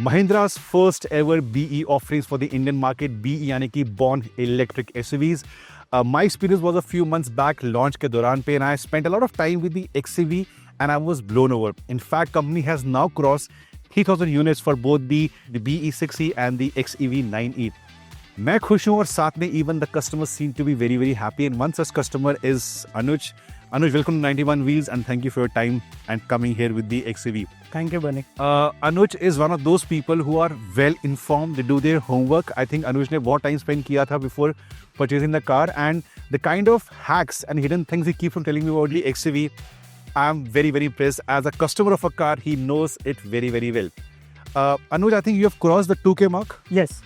Mahindra's first ever BE offerings for the Indian market, BE यानी कि Born Electric SUVs. My experience was a few months back, launch के दौरान पे, and I spent a lot of time with the XEV and I was blown over. In fact, company has now crossed 3,000 units for both the BE 6e and the XEV 9e. मैं खुश हूँ और साथ में even the customers seem to be very very happy, and one such customer is Anuj. Anuj, welcome to 91 Wheels and thank you for your time and coming here with the XEV. Thank you, Bunny. Anuj is one of those people who are well informed. They do their homework. I think Anuj ने बहुत time spend किया था before purchasing the car, and the kind of hacks and hidden things he keeps on telling me about the XEV, I'm very very impressed. As a customer of a car, he knows it very very well. Anuj, I think you have crossed the 2K mark. Yes,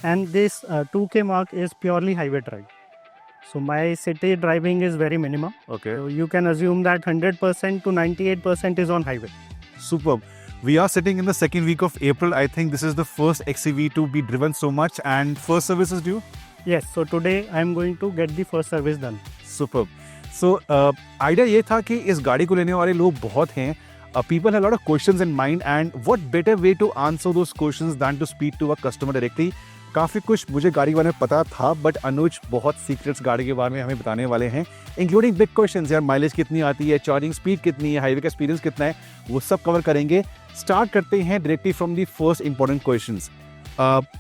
and this 2K mark is purely highway drive. So my city driving is very minimum. Okay. So you can assume that 100% to 98% is on highway. Superb. We are sitting in the second week of April. I think this is the first XEV to be driven so much, and first service is due. Yes, so today I am going to get the first service done. Superb. So idea ये था कि इस गाड़ी को लेने वाले लोग बहुत हैं. People have a lot of questions in mind, and what better way to answer those questions than to speak to a customer directly. काफ़ी कुछ मुझे गाड़ी के बारे में पता था, बट अनुज बहुत सीक्रेट्स गाड़ी के बारे में हमें बताने वाले हैं, इंक्लूडिंग बिग क्वेश्चंस. यार माइलेज कितनी आती है, चार्जिंग स्पीड कितनी है, हाईवे का एक्सपीरियंस कितना है, वो सब कवर करेंगे. स्टार्ट करते हैं directly from the first important questions.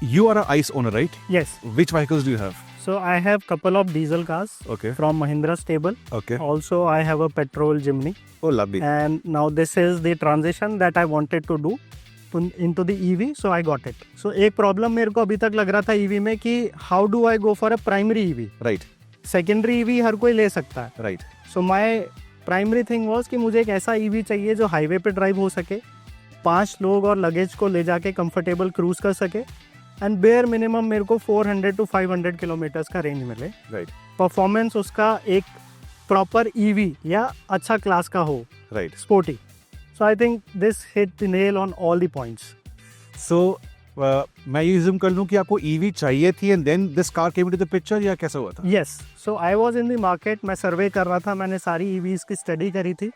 You are a ICE owner, right? Yes. Which vehicles do you have? So I have couple of diesel cars. Okay. From Mahindra stable. Okay. Also I have a petrol Jimny. Oh, lovely. And now this is the transition that I wanted to do into the EV, so I got it. So एक problem मेरे को अभी तक लग रहा था EV में कि how do I go for a primary EV? Right. Secondary EV हर कोई ले सकता है. Right. So my primary thing was कि मुझे एक ऐसा EV चाहिए जो हाईवे पे ड्राइव हो सके, 5 लोग और लगेज को ले जाके कंफर्टेबल क्रूज कर सके, एंड बेयर मिनिमम मेरे को 400 to 500 किलोमीटर्स का रेंज मिले. Right. परफॉर्मेंस उसका एक प्रॉपर EV या अच्छा क्लास का हो. Right. Sporty. So I think this hit the nail on all the points. So मैं ये assume कर लूँ कि आपको EV चाहिए थी and then this car came into the picture, या कैसा हुआ था? Yes. So I was in the market. मैं सर्वे कर रहा था. मैंने सारी EVs की स्टडी करी थी.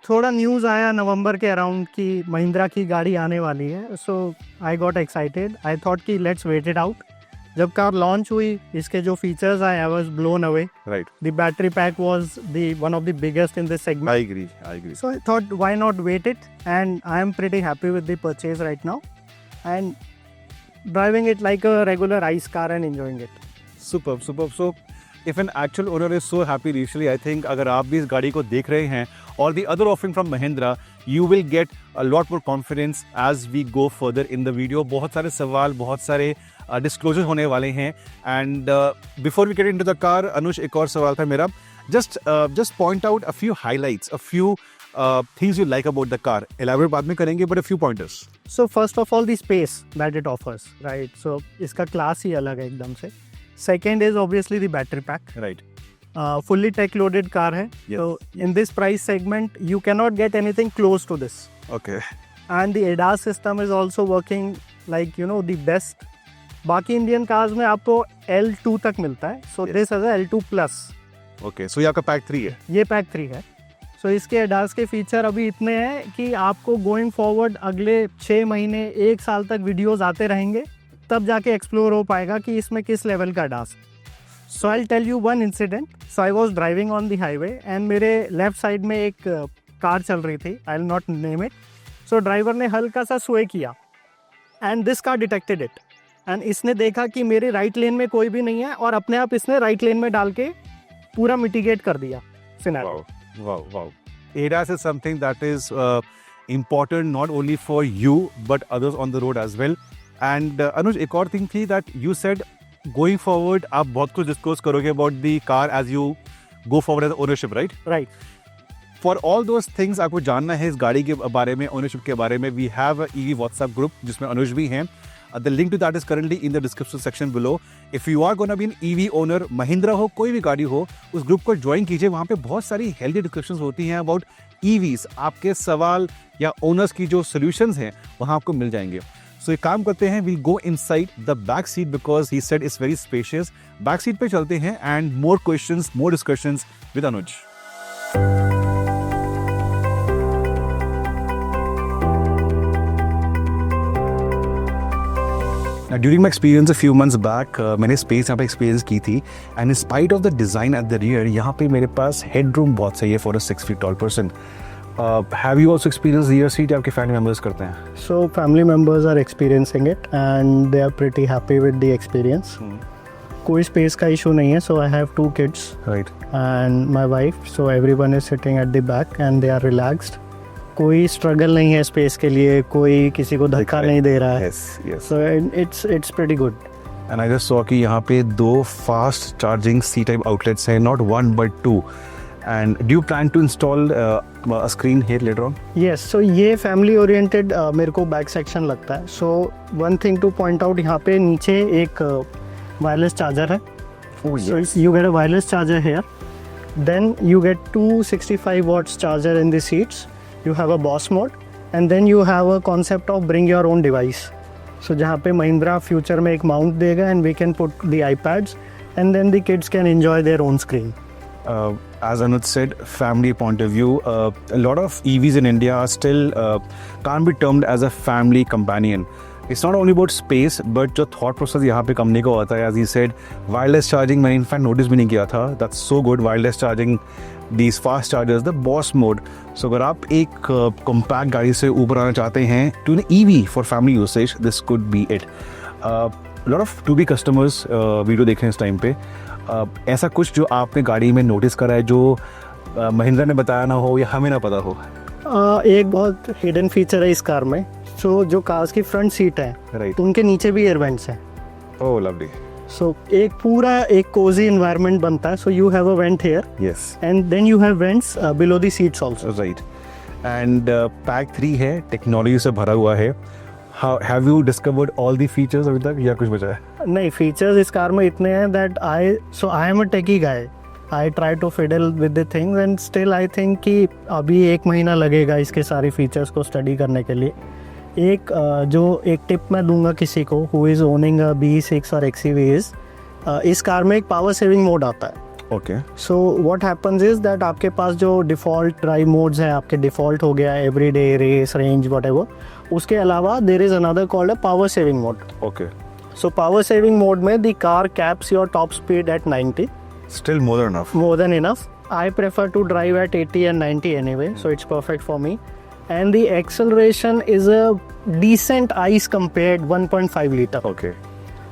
थोड़ा न्यूज़ आया नवंबर के अराउंड कि महिंद्रा की गाड़ी आने वाली है. So I got excited. I thought कि let's wait it out. जब कार लॉन्च हुई, इसके जो फीचर्स आए, I was blown away. Right. The battery pack was one of the biggest in this segment. I agree. So I thought, why not wait it? And I am pretty happy with the purchase right now, and driving it like a regular ICE car and enjoying it. Superb. So if an actual owner is so happy initially, I think अगर आप भी इस गाड़ी को देख रहे हैं or the other offering from Mahindra, you will get a lot more confidence as we go further in the video. बहुत सारे सवाल, बहुत सारे डिस्क्लोजर होने वाले हैं, and before we get into the car, Anuj, एक और सवाल था मेरा. Just point out a few highlights, a few things you like about the car. Elaborate बाद में करेंगे, but a few pointers. So first of all, the space that it offers, right? So इसका class ही अलग है एकदम से. Second is obviously the battery pack. Right. Fully tech loaded car है. Yes. So in this price segment, you cannot get anything close to this. Okay. And the ADAS system is also working like the best. बाकी Indian cars में आपको L2 तक मिलता है. So this is L2 plus. Okay, so ये आपका pack 3 है. ये पैक 3 है. सो इसके ADAS के फीचर अभी इतने हैं कि आपको गोइंग फॉरवर्ड अगले 6 महीने 1 साल तक वीडियोस आते रहेंगे, तब जाके एक्सप्लोर हो पाएगा कि इसमें किस लेवल का ADAS. So I tell you one incident. So I was driving on the highway and मेरे लेफ्ट साइड में एक कार चल रही थी. I will not name it. So driver ने हल्का सा स्वे किया and this car detected it, and इसने देखा कि मेरे राइट लेन में कोई भी नहीं है और अपने आप इसने राइट लेन में डाल के पूरा मिटिगेट कर दिया scenario. Wow. ADAS is something that is important not only for you but others on the road as well. And Anuj, एक और thing थी that you said going forward आप बहुत कुछ discuss करोगे about the car as you go forward as ownership, right? Right. For all those things आपको जानना है इस गाड़ी के बारे में, ownership के बारे में, we have a EV WhatsApp group जिसमें अनुज भी हैं. The link to that is currently in the description section below. If you are going to be an EV owner, Mahindra हो, कोई भी गाड़ी हो, उस ग्रुप को ज्वाइन कीजिए. वहाँ पे बहुत सारी हेल्दी डिस्कशंस होती हैं अबाउट EVs. आपके सवाल या ओनर्स की जो सोल्यूशंस हैं वहाँ आपको मिल जाएंगे. सो एक काम करते हैं, we'll go inside the back seat because he said it's very spacious. Back seat पे चलते हैं and more questions, more discussions with Anuj. During my experience few months back, मैंने स्पेस यहाँ पे एक्सपीरियंस की थी, and in spite of the design at the rear यहाँ पे मेरे पास हेड रूम बहुत सही है for a 6 feet tall person. Have you also experienced rear seat? आपके फैमिली मेम्बर्स करते हैं? So family members are experiencing it and they are pretty happy with the experience. कोई स्पेस का इशू नहीं है. So I have 2 kids Right. and my wife. So everyone is sitting at the back and they are relaxed. कोई struggle नहीं है space के लिए, कोई किसी को धक्का नहीं दे रहा है. Yes, yes. So it's pretty good. And I just saw कि यहाँ पे 2 fast charging C-type outlets हैं, not 1 but 2. And do you plan to install a screen here later on? Yes, so ये फैमिली ओरिएंटेड मेरे को back section लगता है. So one thing two point out, यहाँ पे नीचे एक वायरलेस चार्जर है. So you get a wireless charger here. Then you get 265 watts charger in the seats. You have a boss mode and then you have a concept of bring your own device. So जहाँ पे Mahindra future में एक mount देगा and we can put the iPads and then the kids can enjoy their own screen. As Anuj said, family point of view, a lot of EVs in India are still can't be termed as a family companion. It's not only about space, but जो thought process यहाँ पे company को होता है, as he said, wireless charging मैंने in fact notice भी नहीं किया था. That's so good, wireless charging, these fast chargers, the boss mode. So अगर आप एक compact गाड़ी से ऊपर आना चाहते हैं to an EV for family usage, this could be it. A lot of to be customers video देख रहे हैं इस टाइम पे. ऐसा कुछ जो आपने गाड़ी में नोटिस करा है जो महिंद्रा ने बताया ना हो या हमें ना पता हो? एक बहुत हिडन फीचर है इस कार में. सो जो कार्स की फ्रंट सीट है, Right. उनके नीचे भी एयर वेंट्स हैं. Oh, lovely. सो एक पूरा एक कोजी एनवायरनमेंट बनता है. So you have a vent here Yes. And then you have vents below the seats also. Right. And pack 3 है, टेक्नोलॉजी से भरा हुआ है. Have you discovered all the features अभी तक या कुछ बचा है? नहीं, फीचर्स इस कार में इतने हैं that I am a techie guy. I try to fiddle with the things and still I think कि अभी 1 महीना लगेगा इसके सारे फीचर्स को स्टडी करने के लिए. जो एक टिप मैं दूंगा किसी को who is owning a BE6 और XEV इज, इस कार में एक पावर सेविंग मोड आता है. Okay. So what happens is that आपके पास जो डिफ़ॉल्ट ड्राइव मोड्स हैं, आपके डिफ़ॉल्ट हो गया एवरीडे, रेस, रेंज, व्हाटएवर. उसके अलावा there is another called a power saving mode. Okay. So power saving mode में the car caps your top speed at 90. Still more than enough. More than enough. I prefer to drive at 80 and 90 anyway, so it's perfect for me. And the acceleration is a decent ice compared 1.5 liter. Okay.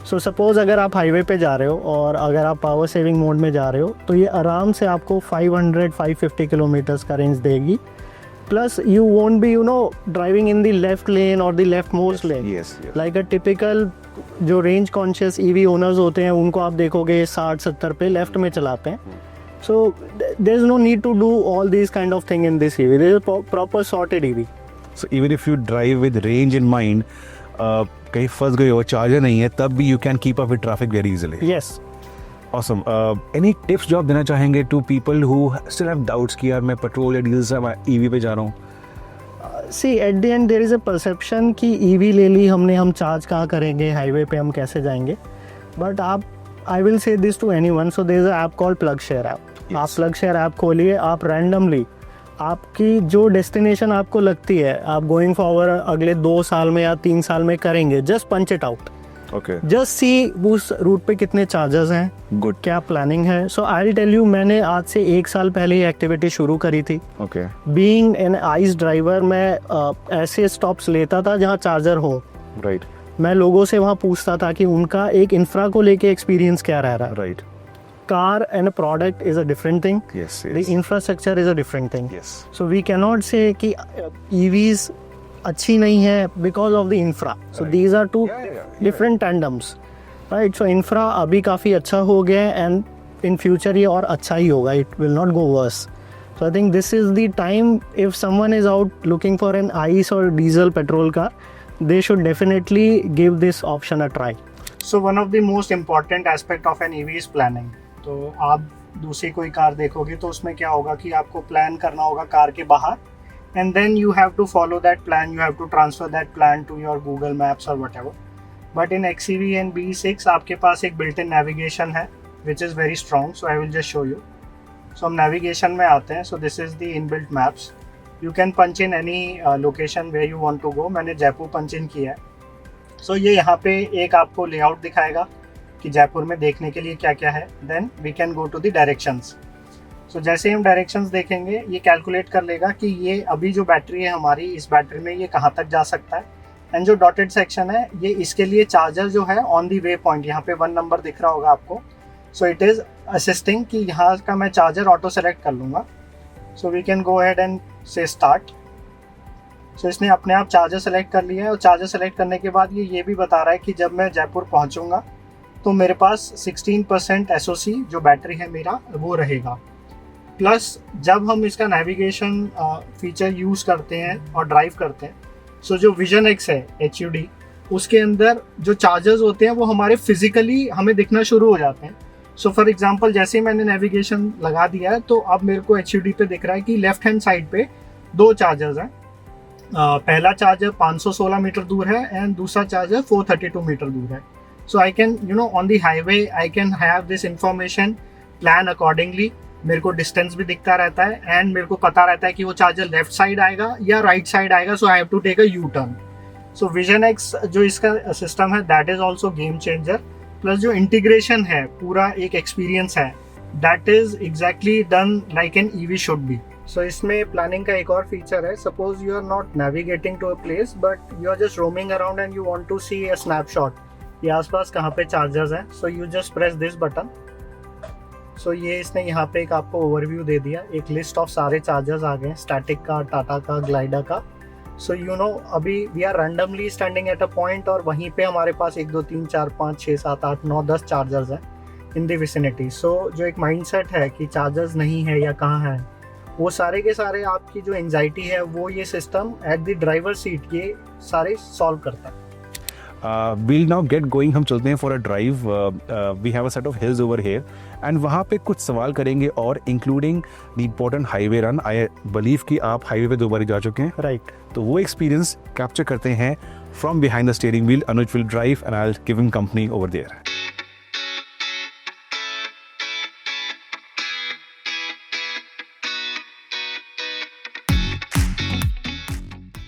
So suppose अगर आप highway पे जा रहे हो और अगर आप power saving mode में जा रहे हो तो ये आराम से आपको 500-550 किलोमीटर्स का रेंज देगी. Plus you won't be driving in the left lane or the leftmost lane. Yes. Like a typical जो रेंज कॉन्शियस EV ओनर्स होते हैं उनको आप देखोगे 60-70 पे लेफ्ट में चलाते हैं. So there is no need to do all these kind of thing in this EV. There is a proper sorted EV. So even if you drive with range in mind, कहीं फंस गए हो, charger नहीं है, तब भी you can keep up with traffic very easily. Yes. Awesome. Any tips जो आप देना चाहेंगे to people who still have doubts कि यार मैं पेट्रोल या डीजल से EV पे जा रहा हूँ? See, at the end there is a perception कि EV ले ली हमने, हम चार्ज कहाँ करेंगे, हाईवे पे हम कैसे जाएंगे. बट आप I will say this to anyone. So there is an app called Plug Share app. Yes. आप Plug Share app खोलिए, आप randomly आपकी जो डेस्टिनेशन आपको लगती है आप गोइंग फॉरवर्ड अगले 2 साल में या 3 साल में करेंगे, just punch it out. Okay. Just see उस रूट पे कितने चार्जर्स हैं, Good. क्या प्लानिंग है. So I will tell you, मैंने आज से 1 साल पहले ये एक्टिविटी शुरू करी थी. Okay. Being an ice driver मैं ऐसे स्टॉप्स लेता था जहाँ चार्जर हो. Right. मैं लोगों से वहाँ पूछता था कि उनका एक इंफ्रा को लेके एक्सपीरियंस क्या रह रहा है. Right. Car and product is a different thing. Yes. The infrastructure is a different thing. Yes. So we can not say कि EVs अच्छी नहीं है because of the infra. So these are two different tandems, right. So infra अभी काफ़ी अच्छा हो गया है एंड इन फ्यूचर ये और अच्छा ही होगा. It will not go worse. So I think this is the time, if someone is out looking for an ICE or diesel petrol car, they should definitely give this option a try. So one of the most important aspect of an EV is planning. तो आप दूसरी कोई car देखोगे तो उसमें क्या होगा कि आपको प्लान करना होगा कार के बाहर, and then you have to follow that plan, you have to transfer that plan to your Google Maps or whatever. But in XEV and BE6 आपके पास एक built-in navigation है which is very strong. So I will just show you. So हम navigation में आते हैं. So this is the inbuilt maps. You can punch in any location where you want to go. मैंने Jaipur punch in किया है. सो ये यहाँ पे एक आपको लेआउट दिखाएगा कि जयपुर में देखने के लिए क्या क्या है. Then we can go to the directions. So जैसे ही हम डायरेक्शंस देखेंगे ये कैलकुलेट कर लेगा कि ये अभी जो बैटरी है हमारी, इस बैटरी में ये कहाँ तक जा सकता है. एंड जो डॉटेड सेक्शन है ये इसके लिए चार्जर जो है ऑन दी वे पॉइंट, यहाँ पे 1 नंबर दिख रहा होगा आपको. सो इट इज़ असिस्टिंग कि यहाँ का मैं चार्जर ऑटो सेलेक्ट कर लूँगा. So we can go ahead and say start. So इसने अपने आप चार्जर सेलेक्ट कर लिया है और चार्जर सेलेक्ट करने के बाद ये भी बता रहा है कि जब मैं जयपुर पहुँचूँगा तो मेरे पास 16% SOC जो बैटरी है मेरा वो रहेगा. प्लस जब हम इसका नेविगेशन फीचर यूज़ करते हैं और ड्राइव करते हैं, सो जो विजन एक्स है HUD, उसके अंदर जो चार्जर्स होते हैं वो हमारे फिजिकली हमें दिखना शुरू हो जाते हैं. सो फॉर एग्जांपल जैसे ही मैंने नेविगेशन लगा दिया है तो अब मेरे को HUD पे दिख रहा है कि लेफ्ट हैंड साइड पे 2 चार्जर्स हैं. पहला चार्जर 516 मीटर दूर है एंड दूसरा चार्जर 432 मीटर दूर है. So I can on the highway I can have this information, plan accordingly. मेरे को डिस्टेंस भी दिखता रहता है एंड मेरे को पता रहता है कि वो चार्जर लेफ्ट साइड आएगा या राइट साइड आएगा. So I have to take a U turn. So vision X जो इसका सिस्टम है that is also game changer. Plus जो इंटीग्रेशन है, पूरा एक एक्सपीरियंस है, that is exactly done like an EV should be. So इसमें प्लानिंग का एक और फीचर है. Suppose you are not navigating to a place but you are just roaming around and you want to see a snapshot, ये आसपास कहाँ पे chargers हैं. So you just press this button. So ये इसने यहाँ पे एक आपको ओवरव्यू दे दिया, एक लिस्ट ऑफ सारे चार्जर्स आ गए, स्टैटिक का, टाटा का, ग्लाइडा का. सो अभी we are randomly standing at a point और वहीं पे हमारे पास 1 2 3 4 5 6 7 8 9 10 चार्जर्स हैं इन द विसिनिटी. सो जो एक माइंडसेट है कि चार्जर्स नहीं है या कहाँ है, वो सारे के सारे आपकी जो एंजाइटी है वो ये system at the driver seat ये सारे सॉल्व करता है. we'll now get going. हम चलते हैं for a drive. We have a set of hills over here and वहाँ पे कुछ सवाल करेंगे और including the important highway run. I believe कि आप हाईवे पे 2 बार जा चुके हैं, राइट? तो वो एक्सपीरियंस कैप्चर करते हैं from behind the steering wheel. Anuj will drive and I will give him company over there.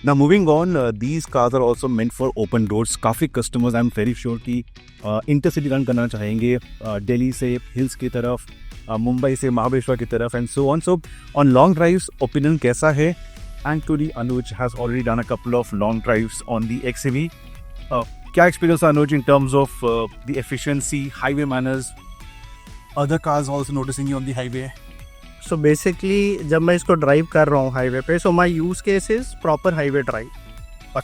Now moving on, these cars are also meant for open roads. काफ़ी customers I am very sure कि intercity run करना चाहेंगे, दिल्ली से hills की तरफ, मुंबई से महाबलेश्वर की तरफ and so on long drives opinion कैसा है? And today Anuj has already done a couple of long drives on the XEV. क्या experience Anuj in terms of the efficiency, highway manners, other cars also noticing you on the highway? So basically जब मैं इसको ड्राइव कर रहा हूँ highway पे, so my use case is proper highway drive.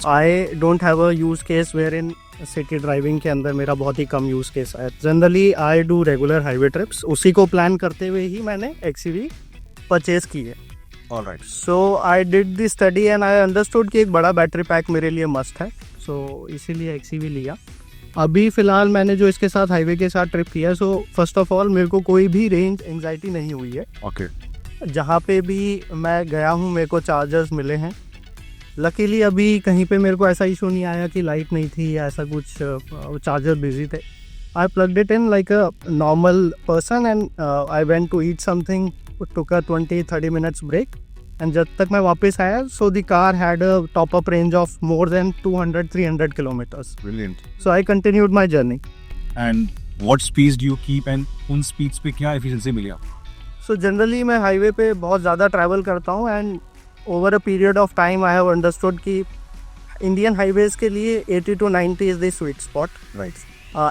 I don't have a use case where in city driving के अंदर मेरा बहुत ही कम यूज़ केस है. Generally I do regular highway trips. उसी को प्लान करते हुए ही मैंने XEV परचेज़ की है. Alright. So I did the study and I understood कि एक बड़ा बैटरी पैक मेरे लिए मस्ट है. सो इसीलिए XEV लिया. अभी फ़िलहाल मैंने जो इसके साथ हाईवे के साथ ट्रिप किया, सो फर्स्ट ऑफ ऑल मेरे को कोई भी रेंज एंग्जाइटी नहीं हुई है. ओके. जहाँ पे भी मैं गया हूँ मेरे को चार्जर्स मिले हैं. लकीली अभी कहीं पे मेरे को ऐसा इशू नहीं आया कि लाइट नहीं थी या ऐसा कुछ, चार्जर बिजी थे. I plugged it in like a normal person and I went to eat something, took a 20-30 minutes break and जब तक मैं वापस आया so the car had a top up range of more than 200-300 kilometres. Brilliant. So I continued my journey. And what speeds do you keep and उन speeds पे क्या efficiency मिली आपको? So generally मैं हाईवे पे बहुत ज़्यादा ट्रैवल करता हूँ and over a period of time I have understood कि इंडियन हाईवेज़ के लिए 80 to 90 is the sweet spot. Right.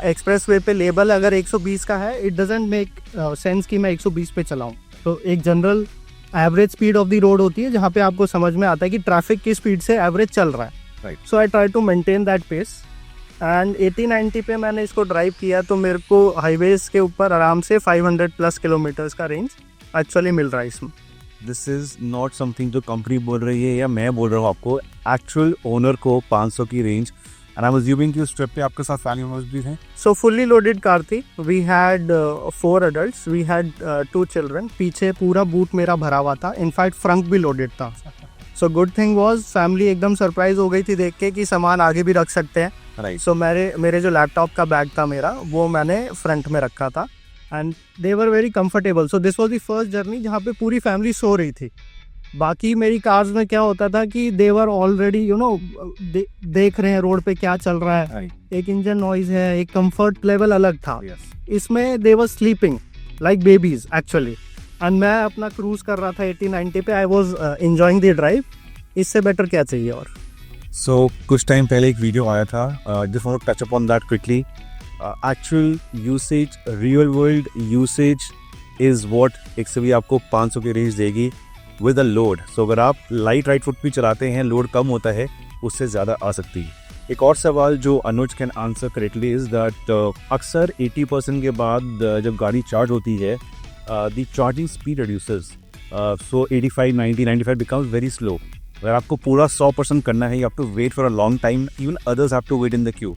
Express way पे लेबल अगर 120 का है, इट डजेंट मेक सेंस कि मैं 120 पे चलाऊँ. तो एक general average speed of the road होती है जहाँ पे आपको समझ में आता है कि ट्रैफिक की स्पीड से एवरेज चल रहा है. Right. So I try to maintain that pace and 80-90 पे मैंने इसको ड्राइव किया तो मेरे को हाईवेज़ के ऊपर आराम से 500+ किलोमीटर्स का रेंज एक्चुअली मिल रहा है इसमें. दिस इज नॉट समथिंग जो कंपनी बोल रही है या मैं बोल रहा हूँ आपको. एक्चुअल ओनर को 500 की range. And I am assuming कि उस ट्रिप पे आपके साथ फैमिली मेंबर्स भी थे. सो फुल्ली लोडेड कार थी. We had 4 adults, we had 2 children. पीछे पूरा बूट मेरा भरा हुआ था, इनफैक्ट फ्रंट भी लोडेड था. So good thing was family एकदम सरप्राइज हो गई थी देख के कि सामान आगे भी रख सकते हैं. राइट. सो मेरे जो लैपटॉप का बैग था मेरा, वो मैंने फ्रंट में रखा था and they were very comfortable. So this was the first journey जहाँ पे पूरी फैमिली सो रही थी. बाकी मेरी कार्स में क्या होता था कि देवर ऑलरेडी देख रहे हैं रोड पे क्या चल रहा है, एक इंजन नॉइज है, एक कंफर्ट लेवल अलग था। इसमें they were sleeping like babies actually, and मैं अपना क्रूज कर रहा था 80-90 पे, I was enjoying the drive. इससे बेटर क्या चाहिए और। सो कुछ टाइम पहले एक वीडियो आया था, just want to touch upon that quickly. Actual usage, real world usage is what XEV आपको 500 की रेंज देगी विद अ लोड। सो अगर आप लाइट राइट फुट भी चलाते हैं, लोड कम होता है, उससे ज़्यादा आ सकती है। एक और सवाल जो Anuj can answer correctly is that अक्सर 80% के बाद जब गाड़ी चार्ज होती है, the charging speed reduces, so 85, 90, 95 becomes very slow. अगर आपको पूरा 100% करना है, you have to wait for a long time, even others have to wait in the queue.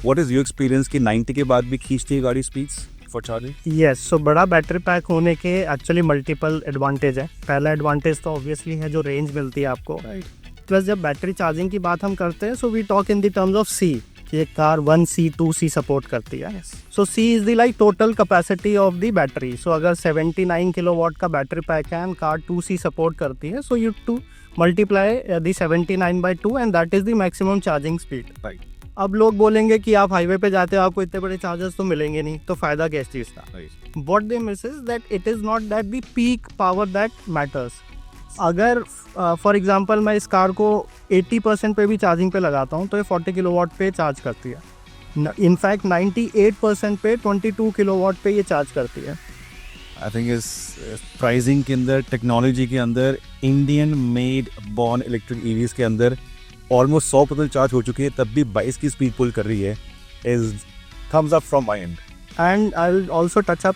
What is your experience कि 90 के बाद भी खींचती है गाड़ी speeds for charging? Yes, so बड़ा बैटरी पैक होने के एक्चुअली मल्टीपल एडवांटेज है। पहला एडवांटेज तो ऑब्वियसली है जो रेंज मिलती है आपको, प्लस जब बैटरी चार्जिंग की बात हम करते हैं, so we talk in the terms of C, कि एक कार 1C 2C सपोर्ट करती है। So C is the like total capacity of the battery. So अगर 79 किलोवाट का बैटरी पैक है एंड कार 2C सपोर्ट करती है, so you to multiply the 79 by 2 and that is the maximum charging speed. अब लोग बोलेंगे कि आप हाईवे पे जाते हो, आपको इतने बड़े चार्जर्स तो मिलेंगे नहीं, तो फायदा किस चीज़ का? What they miss is that it is not that the peak power that matters. अगर फॉर एग्जांपल मैं इस कार को 80% पे भी चार्जिंग पे लगाता हूँ, तो ये 40 किलोवाट पे चार्ज करती है। इनफैक्ट 98% पे 22 किलोवाट पे ये चार्ज करती है। आई थिंक इस प्राइसिंग के अंदर, टेक्नोलॉजी के अंदर, Indian made born electric EVs के अंदर ऑलमोस्ट 100% चार्ज हो चुकी है, तब भी 22 की स्पीड पुल कर रही है। Is thumbs up from my end. And I will also touch up,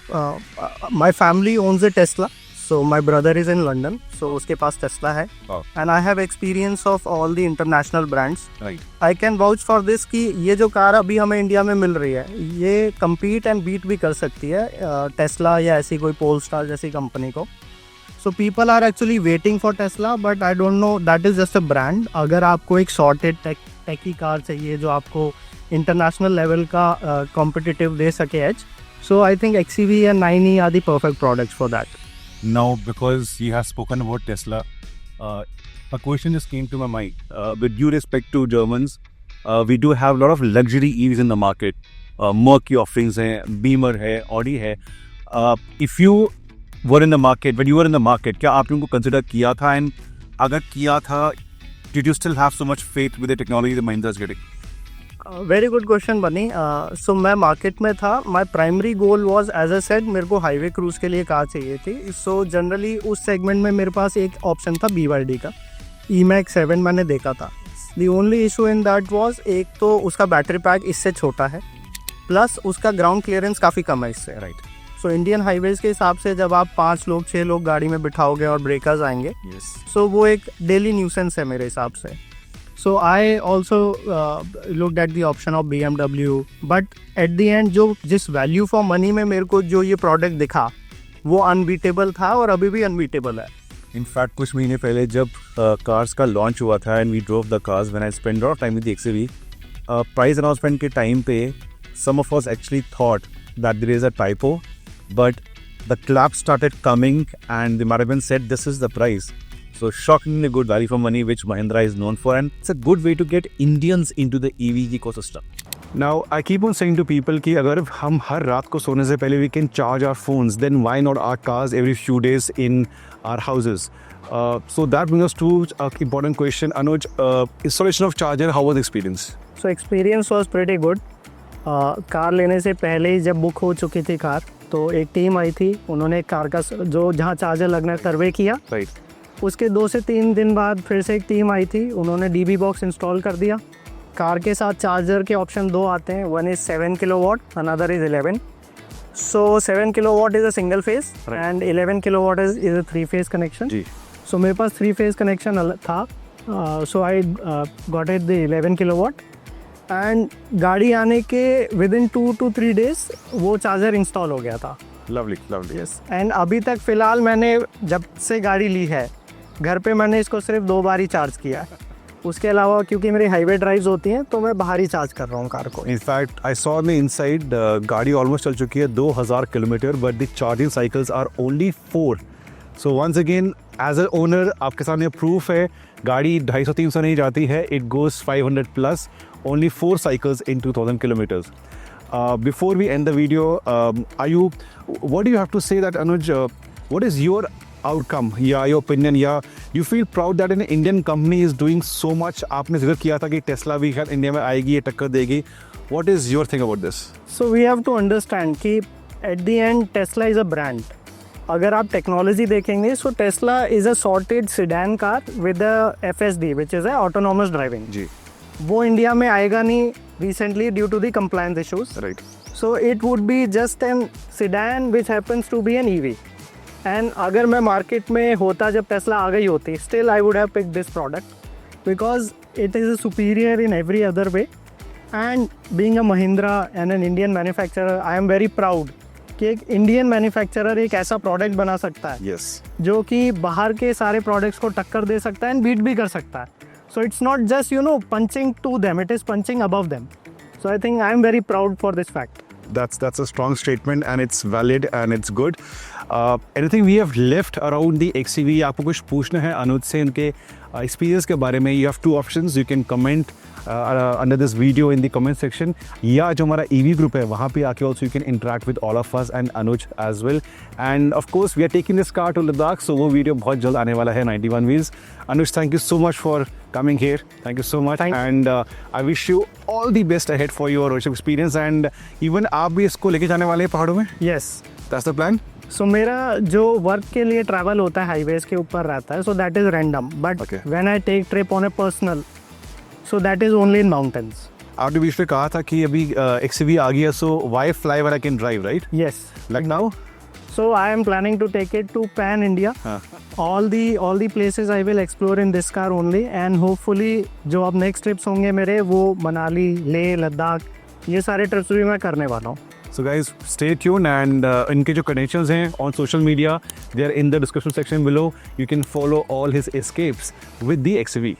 my family owns a Tesla, so my brother is in London, सो उसके पास टेस्ला है, and I have experience of all the international brands. I can vouch for this कि ये जो car अभी हमें India में मिल रही है, ये कम्पीट एंड बीट भी कर सकती है टेस्ला या ऐसी कोई पोलस्टार जैसी कंपनी को। So people are actually waiting for Tesla, but I don't know, that is just a brand. अगर आपको एक सॉर्टेड टेकी कार चाहिए जो आपको इंटरनेशनल लेवल का कॉम्पिटिटिव दे सके edge, so I think XEV and 9e are the perfect products for that. Now, because you have spoken about Tesla, a question just came to my mind. With due respect to Germans, we do have a lot of luxury EVs in the market. Merc की offerings हैं, Beamer है, Audi है. If you were in the market, when you were in the market, क्या आपने उनको consider किया था? And अगर किया था, did you still have so much faith with the technology that Mahindra is getting? Very good question बनी। So मैं मार्केट में था, my primary goal was, as a said, मेरे को हाईवे क्रूज के लिए कार चाहिए थी। सो जनरली उस सेगमेंट में मेरे पास एक ऑप्शन था BYD का, E-Max 7 मैंने देखा था। The only issue in that was, एक तो उसका बैटरी पैक इससे छोटा है, प्लस उसका ग्राउंड क्लियरेंस काफ़ी कम है इससे। राइट। सो इंडियन हाईवेज़ के हिसाब से जब आप 5 लोग 6 लोग गाड़ी में बिठाओगे और ब्रेकर्स आएंगे, सो वो एक डेली न्यूसेंस है मेरे हिसाब से। So I also looked at the option of BMW, but at the end जो जिस value for money में मेरे को जो ये प्रोडक्ट दिखा, वो अनबीटेबल था और अभी भी अनबीटेबल है। इनफैक्ट कुछ महीने पहले जब कार्स का लॉन्च हुआ था and we drove the cars, when I spend lot of time with XEV, price announcement के टाइम पे some of us actually thought that there is a typo, but the clap started coming and the management said this is the price. So shockingly good value for money, which Mahindra is known for, and it's a good way to get Indians into the EV ecosystem. Now I keep on saying to people कि अगर हम हर रात को सोने से पहले we can charge our phones, then why not our cars every few days in our houses? So that brings us to an important question. Anuj, installation of charger, how was the experience? So experience was pretty good. Car लेने से पहले ही जब book हो चुकी थी car, तो एक team आई थी, उन्होंने कार का जो जहाँ चार्जर लगना सर्वे किया। Right. उसके 2 से 3 दिन बाद फिर से एक टीम आई थी, उन्होंने DB बॉक्स इंस्टॉल कर दिया। कार के साथ चार्जर के ऑप्शन 2 आते हैं, one is 7 kilowatt, another is 11। So 7 kilowatt is a single phase and 11 kilowatt is a 3 phase connection. सो मेरे पास 3 फेज कनेक्शन था, so I got it the 11 kilowatt, and गाड़ी आने के विद इन 2 to 3 days वो चार्जर इंस्टॉल हो गया था। Lovely, lovely. यस, एंड अभी तक फ़िलहाल मैंने जब से गाड़ी ली है, घर पे मैंने इसको सिर्फ 2 बार ही चार्ज किया है। उसके अलावा क्योंकि मेरी हाईवे ड्राइव्स होती हैं, तो मैं बाहर ही चार्ज कर रहा हूँ कार को। In fact I saw me inside, गाड़ी ऑलमोस्ट चल चुकी है 2000 kilometre, but the charging cycles are only 4. So once again as a owner आपके सामने प्रूफ है, गाड़ी 250-300 नहीं जाती है, it goes 500 plus, only 4 cycles in 2000 kilometers. Before we end the video, what do you have to say that Anuj, what is your outcome, या your opinion, या you feel proud that an Indian company is doing so much? आपने जिक्र किया था कि Tesla भी खैर India में आएगी, ये टक्कर देगी. What is your thing about this? So we have to understand कि at the end Tesla is a brand. अगर आप टेक्नोलॉजी देखेंगे so Tesla is a sorted sedan car with FSD which is autonomous driving. जी. वो India में आएगा नहीं recently due to the compliance issues. Right. So it would be just an sedan which happens to be an EV. And अगर मैं market में होता जब टेस्ला आ गई होती, still I would have pick this product because it is superior in every other way. And being a Mahindra and an Indian manufacturer, I am very proud कि एक इंडियन मैन्युफैक्चरर एक ऐसा प्रोडक्ट बना सकता है Yes. जो कि बाहर के सारे प्रोडक्ट्स को टक्कर दे सकता है एंड बीट भी कर सकता है. So it's not just punching to them, it is punching above them. So I think I am very proud for this fact. That's a strong statement and it's valid and it's good. Anything we have left around the XEV, आपको कुछ पूछना है अनुज से इनके experience के बारे में, you have 2 options. You can comment under this video in the comment section, या जो हमारा EV group है वहाँ पे आके also you can interact with all of us and Anuj as well. And of course we are taking this car to Ladakh, so वो video बहुत जल्द आने वाला है 91 Wheels. Anuj, thank you so much for coming here. Thank you so much. And I wish you all the best ahead for your ownership experience. And even आप भी इसको लेके जाने वाले हैं पहाड़ों में? Yes. That's the plan? सो मेरा जो वर्क के लिए ट्रैवल होता है हाईवेज के ऊपर रहता है, so that is random. But when I take trip on a personal, so that is only in mountains. आपने बीच में कहा था कि अभी XEV आ गया, so why fly when I can drive, right? Yes. Like now? So I am planning to take it to pan India. All the places I will explore in this car only, and hopefully जो अब next trips होंगे मेरे वो मनाली, लेह, लद्दाख, ये सारे trips भी मैं करने वाला हूँ. So guys, stay tuned and इनके जो connections हैं on social media, they are in the description section below. You can follow all his escapes with the XEV.